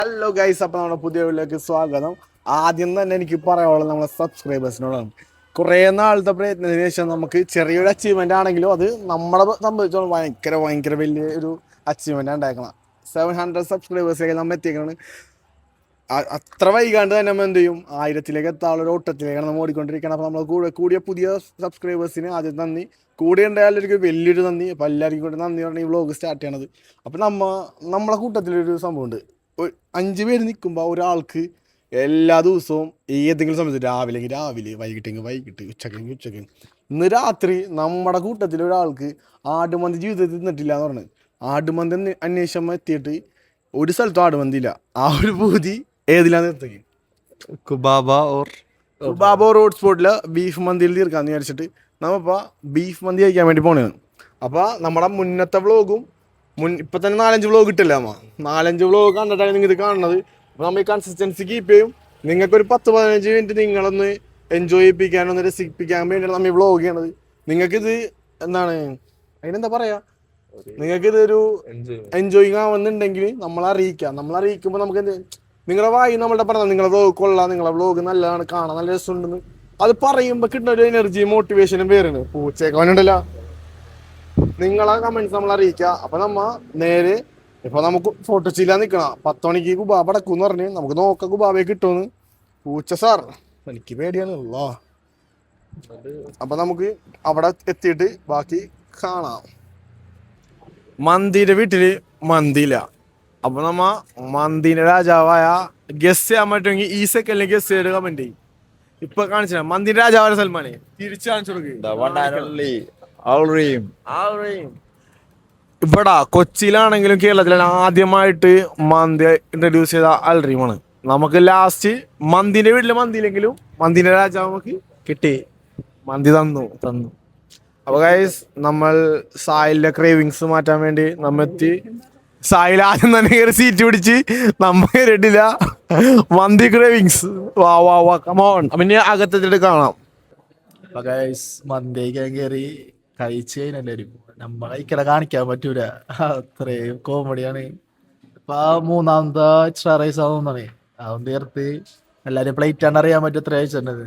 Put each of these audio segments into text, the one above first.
Hello guys, അപ്പോൾ നമ്മുടെ പുതിയ വീട്ടിലേക്ക് സ്വാഗതം. ആദ്യം തന്നെ എനിക്ക് പറയാനുള്ളത് നമ്മളെ സബ്സ്ക്രൈബേഴ്സിനോടാണ്. കുറേ നാളത്തെ പ്രയത്നത്തിന് ശേഷം നമുക്ക് ചെറിയൊരു അച്ചീവ്മെൻ്റ് ആണെങ്കിലും അത് നമ്മളെ സംബന്ധിച്ചോളം ഭയങ്കര ഭയങ്കര വലിയ ഒരു അച്ചീവ്മെൻ്റ് ഉണ്ടാക്കണം. 700 സബ്സ്ക്രൈബേഴ്സൊക്കെ നമ്മൾ എത്തിക്കണം. അത്ര വൈകാണ്ട് തന്നെ നമ്മൾ എന്ത് ചെയ്യും, 1000-ലേക്ക് എത്താനുള്ള ഒരു ഓട്ടത്തിലേക്കാണ് നമ്മൾ ഓടിക്കൊണ്ടിരിക്കണം. അപ്പോൾ നമ്മൾ കൂടിയ പുതിയ സബ്സ്ക്രൈബേഴ്സിന് ആദ്യം നന്ദി, കൂടെ ഉണ്ടായാലൊരു വലിയൊരു നന്ദി. അപ്പോൾ എല്ലാവർക്കും കൂടി നന്ദി പറഞ്ഞാൽ ഈ വ്ളോഗ് സ്റ്റാർട്ട് ചെയ്യണത്. അപ്പോൾ നമ്മളെ കൂട്ടത്തിലൊരു സംഭവമുണ്ട്. 5 പേര് നിൽക്കുമ്പോൾ ഒരാൾക്ക് എല്ലാ ദിവസവും ഏതെങ്കിലും സമയത്ത് രാവിലെങ്കിൽ രാവിലെ, വൈകിട്ടെങ്കിൽ വൈകിട്ട്, ഉച്ചക്കെങ്കിൽ ഉച്ചക്ക്. ഇന്ന് രാത്രി നമ്മുടെ കൂട്ടത്തിൽ ഒരാൾക്ക് ആടുമന്തി ജീവിതത്തിൽ തിന്നിട്ടില്ല എന്ന് പറഞ്ഞു. ആടുമന്തി അന്വേഷണം എത്തിയിട്ട് ഒരു സ്ഥലത്തും ആടുമന്തിയില്ല. ആ ഒരു പൂതി ഏതിലാന്ന് നിർത്തേക്ക് കുബാബ റോഡ് സ്പോട്ടിൽ ബീഫ് മന്തിയിൽ തീർക്കാന്ന് വിചാരിച്ചിട്ട് നമ്മളിപ്പോൾ ബീഫ് മന്തി കഴിക്കാൻ വേണ്ടി പോണേന്ന്. അപ്പോൾ നമ്മുടെ മുന്നത്തെ വ്ളോഗും ഇപ്പം തന്നെ 4-5 വ്ളോഗ് കിട്ടില്ല. 4-5 വ്ളോഗ് കണ്ടിട്ടാണ് നിങ്ങൾ ഇത് കാണുന്നത്. അപ്പോൾ നമ്മൾ ഈ കൺസിസ്റ്റൻസി കീപ്പ് ചെയ്യും. നിങ്ങൾക്കൊരു 10-15 മിനിറ്റ് നിങ്ങളൊന്ന് എൻജോയ് ചെയ്യിപ്പിക്കാനൊന്ന് രസിപ്പിക്കാൻ വേണ്ടിയാണ് നമ്മൾ ഈ വ്ളോഗ് ചെയ്യണത്. നിങ്ങൾക്കിത് എന്താണ് അതിനെന്താ പറയുക, നിങ്ങൾക്കിതൊരു എൻജോയിങ് ആവുന്നുണ്ടെങ്കിൽ നമ്മളറിയിക്കുമ്പോൾ നമുക്ക് എന്ത്, നിങ്ങളുടെ വായി നമ്മളുടെ പറഞ്ഞാൽ നിങ്ങളുടെ വ്ളോഗ് കൊള്ളാം, നിങ്ങളുടെ വ്ളോഗ് നല്ലതാണ്, കാണാൻ നല്ല രസമുണ്ടെന്ന് അത് പറയുമ്പോൾ കിട്ടുന്ന ഒരു എനർജി മോട്ടിവേഷനും പേരാണ്. പൂച്ചേക്കവനുണ്ടല്ലോ, നിങ്ങളെ കമന്റ്സ് നമ്മൾ അറിയിക്കുക. അപ്പൊ നേരെ ഇപ്പൊ നമുക്ക് ഫോട്ടോ ചെയ്യാൻ നിൽക്കണം. 10 മണിക്ക് കുബാബ അടക്കൂന്ന് പറഞ്ഞ് നമുക്ക് നോക്കാം കുബാബയെ കിട്ടുമെന്ന്. പൂച്ച സാർ എനിക്ക് പേടിയാണല്ലോ. അപ്പൊ നമുക്ക് അവിടെ എത്തിയിട്ട് ബാക്കി കാണാം. മന്തിന്റെ വീട്ടില് മന്തിയില്ല. അപ്പൊ മന്തിന്റെ രാജാവായ ഗസ് ചെയ്യാൻ പറ്റുമെങ്കിൽ ഈ സെക്കൻഡിൽ ഗസ് ചെയ്ത് കമന്റ് ചെയ്യും. ഇപ്പൊ കാണിച്ച മന്തിന്റെ രാജാവായ സൽമാനെ തിരിച്ചു കാണിച്ചു കൊടുക്കുക. ഇവിടെ കൊച്ചിയിലാണെങ്കിലും കേരളത്തിലാണ് ആദ്യമായിട്ട് മന്തി ഇൻട്രൊഡ്യൂസ് ചെയ്ത അൽറീമാണ്. നമുക്ക് ലാസ്റ്റ് മന്തിന്റെ വീട്ടില് മന്തിയില്ലെങ്കിലും മന്തിന്റെ രാജാവ് നമുക്ക് കിട്ടി, മന്തി തന്നു. അപ്പൊ ഗൈസ്, നമ്മൾ സായിലിന്റെ ക്രേവിങ്സ് മാറ്റാൻ വേണ്ടി എത്തി. സായിൽ ആദ്യം തന്നെ കയറി സീറ്റ് പിടിച്ച് നമ്മ കയറിയിട്ടില്ല. മന്തി ക്രേവിങ്സ് വാ കമോൺ. പിന്നെ അകത്തെത്തിട്ട് കാണാം. മന്തി കയറി കഴിച്ച് കഴിഞ്ഞാലും നമ്മളെ ഇക്കടെ കാണിക്കാൻ പറ്റൂല, അത്രയും കോമഡിയാണ്. ഇപ്പൊ 3ാമത്തെ എക്സ്ട്രാ റൈസ് ആവുന്നതാണ്. അതുകൊണ്ട് ചേർത്ത് എല്ലാരും പ്ലേറ്റ് ആണ് അറിയാൻ പറ്റും എത്ര കഴിച്ചിട്ടുണ്ടത്.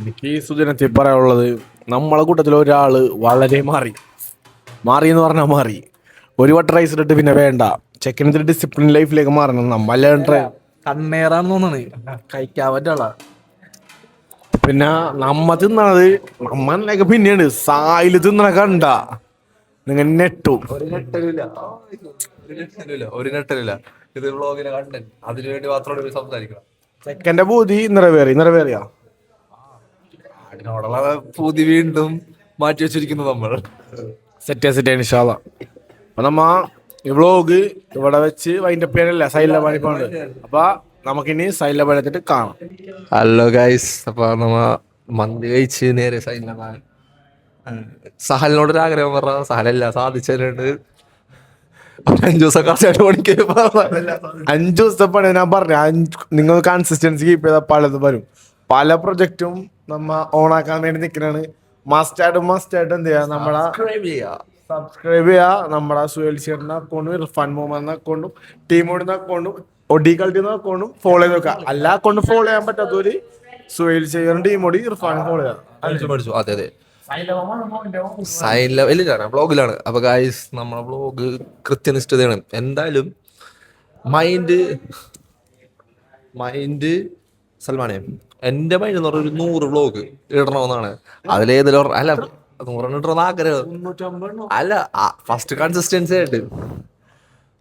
എനിക്ക് ഈ സുജനത്തിൽ പറയാനുള്ളത്, നമ്മളെ കൂട്ടത്തിൽ ഒരാള് വളരെ മാറി എന്ന് പറഞ്ഞാൽ മാറി. ഒരു വട്ടം റൈസ് ഇട്ടിട്ട് പിന്നെ വേണ്ട, ചെക്കനത്തിൽ ഡിസിപ്ലിൻ ലൈഫിലേക്ക് മാറണം. നമ്മളെ കണ്ണേറാന്ന് തോന്നണേ, കഴിക്കാൻ പറ്റുള്ള. പിന്നെ തിന്നണത് നമ്മളിലേക്ക് പിന്നെയാണ്. സായില് തിന്നണ കണ്ട നിങ്ങൾ നെട്ടും. ഒരു നെട്ടലില്ല. ഇത് വ്ളോഗിലെ കണ്ടന്റ്, അതിനുവേണ്ടി മാത്രമാണ് സംസാരിക്കണം. ചെക്കന്റെ പൂതി നിറവേറിയാ അതിനോടുള്ള പൂതി വീണ്ടും മാറ്റി വെച്ചിരിക്കുന്നു നമ്മൾ. സെറ്റ് ഇൻഷാല്ലാ. അപ്പൊ ഈ വ്ളോഗ് ഇവിടെ വെച്ച് വൈൻഡപ്പ് ചെയ്യാനല്ല, സൈഡിലെ പണി പോകേണ്ടത്. അപ്പൊ നമുക്കിനി സൈഡിലെ പണിത്തിട്ട് കാണാം. ഹലോ ഗൈസ്, അപ്പൊ മന്തി കഴിച്ച് നേരെ സഹലിനോടൊരു ആഗ്രഹം പറഞ്ഞ സഹലല്ല സാധിച്ചിട്ടുണ്ട്. 5 ദിവസം കറക്റ്റായിട്ട് പണിക്ക് 5 ദിവസത്തെ പണി ഞാൻ പറഞ്ഞു. നിങ്ങൾ കൺസിസ്റ്റൻസി കീപ്പ് ചെയ്താൽ പലതും വരും. പല പ്രൊജക്റ്റും ഓണാക്കാൻ വേണ്ടി നിൽക്കുന്നതാണ്. മസ്റ്റായിട്ട് എന്ത് ചെയ്യാ, സബ്സ്ക്രൈബ് ചെയ്യാ. നമ്മുടെ സുഹേൽ ചേട്ടൻ്റെ അക്കൗണ്ടും ഇർഫാൻ മുഹമ്മദ് അക്കൗണ്ടും ടീമോടുന്ന അക്കൗണ്ടും ഒഡി കളിക്കുന്ന അക്കൗണ്ടും ഫോളോ ചെയ്ത് നോക്കുക. എല്ലാ അക്കൗണ്ടും ഫോളോ ചെയ്യാൻ പറ്റാത്തവര് സുഹേൽ ചേട്ടൻ ടീമോടി ഇർഫാനും ഫോളോ ചെയ്യാം. അതെ സൈൻ ലെവലിലാണ്, വ്ളോഗിലാണ്. അപ്പൊ ഗൈസ്, നമ്മളെ വ്ളോഗ് കൃത്യനിഷ്ഠതയാണ്. എന്തായാലും മൈൻഡ് സൽമാനെ, എന്റെ മൈൻഡ് എന്ന് പറഞ്ഞ ഒരു 100 വ്ളോഗ് ഇടണമെന്നാണ്. അതിലേതിലും അല്ല 100 ഇടണമെന്ന് ആഗ്രഹം അല്ല, ഫസ്റ്റ് കൺസിസ്റ്റൻസി ആയിട്ട്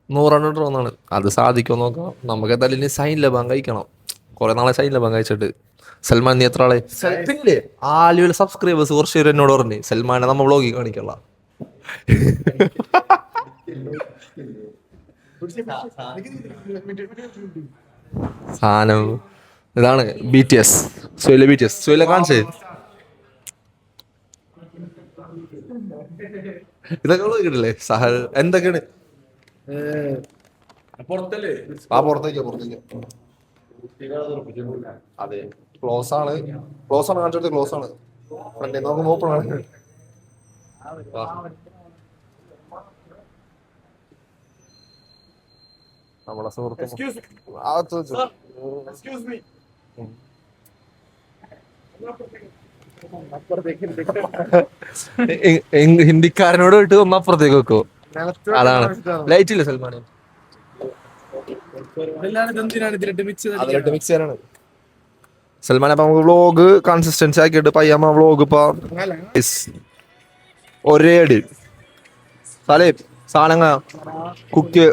100 ഇടണമെന്നാണ്. അത് സാധിക്കുമോ നോക്കാം. നമുക്ക് എന്തായാലും ഇനി സൈൻ ലബാൻ കഴിക്കണം. കുറെ നാളെ സൈൻ ലബാൻ കഴിച്ചിട്ട്. സൽമാൻ, നീ എത്ര ആളെ പിന്നെ ആലുവയിലെ സബ്സ്ക്രൈബേഴ്സ് കുറച്ച് പേര് എന്നോട് പറഞ്ഞു സൽമാനെ നമ്മ വ്ളോഗിൽ കാണിക്കള്ള. സാധനം ഇതാണ് BTS. സുഹേലെ കാണിച്ചേ. ഇതൊക്കെ കിട്ടില്ലേ സഹൽ? എന്തൊക്കെയാണ് പുറത്തേക്ക് അതെ, ക്ലോസ് ആണ് കാണിച്ചെടുത്ത്. ക്ലോസ് ആണ് ഫ്രണ്ടിൽ നോക്കുമ്പോ ഓപ്പൺ ആണ്. നമ്മളെ സുഹൃത്ത് ഹിന്ദിക്കാരനോട് പോയിട്ട് ഒന്ന് അപ്പുറത്തേക്ക് വെക്കോ. അതാണ് ലൈറ്റ് ഇല്ല സൽമാനെ, അതിലിട്ട് മിക്സ് ചെയ്യാനാണ് സൽമാൻ. അപ്പൊ നമുക്ക് വ്ളോഗ് കൺസിസ്റ്റൻസി ആക്കിയിട്ട് പയ്യമ്മ വ്ളോഗ് ഇപ്പൊ ഒരേ അടി സാലേ സാധനങ്ങൾ കുക്ക്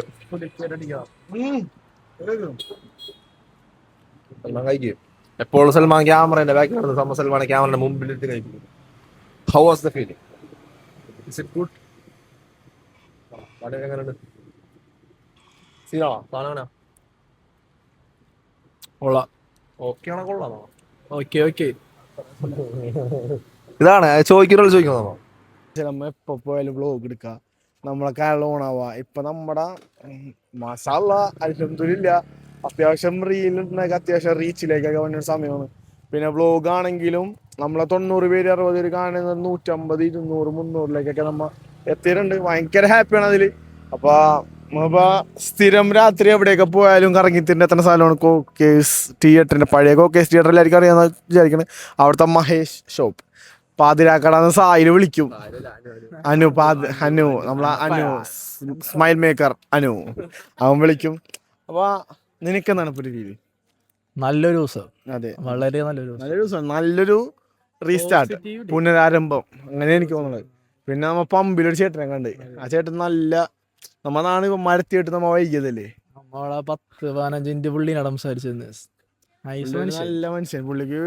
സൽമാൻ കഴിക്കും. എപ്പോഴും സൽമാൻ ക്യാമറന്റെ ബാക്കിൽ നടന്ന സൽമാൻ ക്യാമറയുടെ മുമ്പിലിട്ട് കഴിക്കും. How was the feeling? Is it good? എങ്ങനെയുണ്ട് സീനാണോ സാധനം? കൊള്ളാം. ഓക്കെ ആണോ കൊള്ളാമോ? Okay okay. ഇതാണ് ചോദിക്കുന്നോ? നമ്മ എപ്പോ പോയാലും വ്ളോഗ് എടുക്കുക, നമ്മളെ കാലം ഓണാവുക. ഇപ്പൊ നമ്മുടെ മാഷാഅല്ലാ അൽഹംദുലില്ലാ അത്യാവശ്യം റീലുണ്ടെങ്കിൽ അത്യാവശ്യം റീച്ചിലേക്കൊക്കെ വന്ന ഒരു സമയമാണ്. പിന്നെ വ്ളോഗ് ആണെങ്കിലും നമ്മളെ 90 പേര് 60 പേര് കാണുന്നത് 150 200 300ലേക്കൊക്കെ നമ്മ എത്തിയിട്ടുണ്ട്. ഭയങ്കര ഹാപ്പിയാണ് അതില്. അപ്പൊ നമ്മളിപ്പോ സ്ഥിരം രാത്രി എവിടെയൊക്കെ പോയാലും കറങ്ങിത്തിന്റെ എത്ര സ്ഥലമാണ് കോക്കേസ് തിയേറ്ററിന്റെ, പഴയ കോക്കേസ് തിയേറ്റർ എല്ലാവർക്കും അറിയാന്ന് വിചാരിക്കുന്നത്. അവിടുത്തെ മഹേഷ് ഷോപ്പ് പാതിരാക്കടാന്ന് സായില് വിളിക്കും. അനു നമ്മളെ സ്മൈൽ മേക്കർ അനു അവൻ വിളിക്കും. അപ്പൊ നിനക്കെന്താണ് ഇപ്പൊ രീതി? നല്ലൊരു ദിവസം. അതെ, വളരെ നല്ലൊരു ദിവസം, നല്ലൊരു റീസ്റ്റാർട്ട്, പുനരാരംഭം, അങ്ങനെ എനിക്ക് തോന്നുന്നത്. പിന്നെ നമ്മ പമ്പിലൊരു ചേട്ടനെ കണ്ട്, ആ ചേട്ടൻ നല്ല നമ്മന്നാണ് മരത്തിയിട്ട് നമ്മ വൈകിയതല്ലേ, നമ്മളെ 10-15 മിനിറ്റ് പുള്ളി സംസാരിച്ചിരുന്നു. നല്ല മനുഷ്യൻ പുള്ളിക്ക്.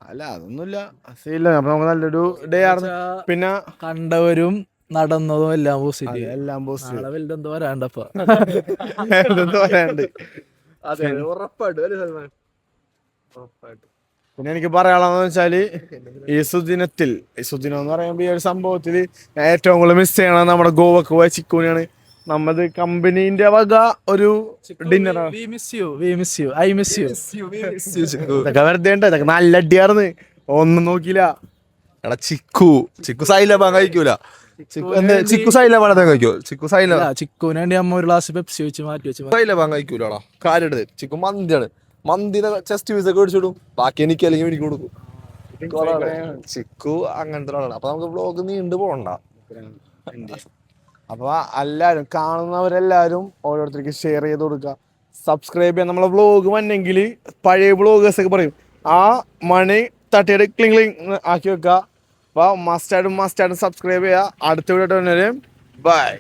അല്ല അതൊന്നുമില്ല, സീല്ല. അപ്പൊ നമുക്ക് നല്ലൊരു ഡേ ആയിരുന്നു. പിന്നെ കണ്ടവരും നടന്നതും എല്ലാം പോസിറ്റീവ്, എല്ലാം പോസിറ്റീവ്. വലുതെന്തോ വരാണ്ടപ്പ വരാണ്ട്. പിന്നെ എനിക്ക് പറയാനുള്ളതെന്ന് വെച്ചാല് ഈ സുദിനത്തിൽ, സുദിനം എന്ന് പറയുമ്പോൾ ഈ ഒരു സംഭവത്തില് ഏറ്റവും കൂടുതൽ മിസ് ചെയ്യണത് നമ്മുടെ ഗോവക്ക് പോയ ചിക്കൂനെയാണ്. നമ്മത് കമ്പനീന്റെ വക ഒരു ഡിന്നറാണ്. ഇതൊക്കെ വെറുതെ ഉണ്ട്, ഇതൊക്കെ നല്ല അടിയാർന്ന്, ഒന്നും നോക്കിയില്ല. എടാ ചിക്കു സൈലബാൻ കഴിക്കൂല. ചിക്കു സൈലബാൻ കഴിക്കോ? ചിക്കുവിന് വേണ്ടി അമ്മ ഒരു ഗ്ലാസ് പെപ്സി വെച്ച് മാറ്റി വെച്ച് സൈലബാൻ കഴിക്കൂലടാ. കാര്യം ചിക്കു മന്തിയാണ്, മന്തിനെ ചെസ്റ്റ് പീസ് ഒക്കെ മേടിച്ചിടും, ബാക്കി എനിക്ക് അല്ലെങ്കിൽ എനിക്ക് കൊടുക്കും. ചിക്കു അങ്ങനത്തെ ഒരാളാണ്. അപ്പൊ നമുക്ക് വ്ളോഗ് നീണ്ടു പോകണ്ട. അപ്പൊ എല്ലാരും കാണുന്നവരെല്ലാരും ഓരോരുത്തർക്ക് ഷെയർ ചെയ്ത് കൊടുക്കുക, സബ്സ്ക്രൈബ് ചെയ്യാൻ. നമ്മളെ വ്ളോഗ് വന്നെങ്കിൽ പഴയ വ്ളോഗേഴ്സ് ഒക്കെ പറയും ആ മണി തട്ടിയിട്ട് ക്ലിങ് ആക്കി വെക്കുക. അപ്പൊ മസ്റ്റായിട്ടും സബ്സ്ക്രൈബ് ചെയ്യുക. അടുത്ത വീഡിയോ ബൈ.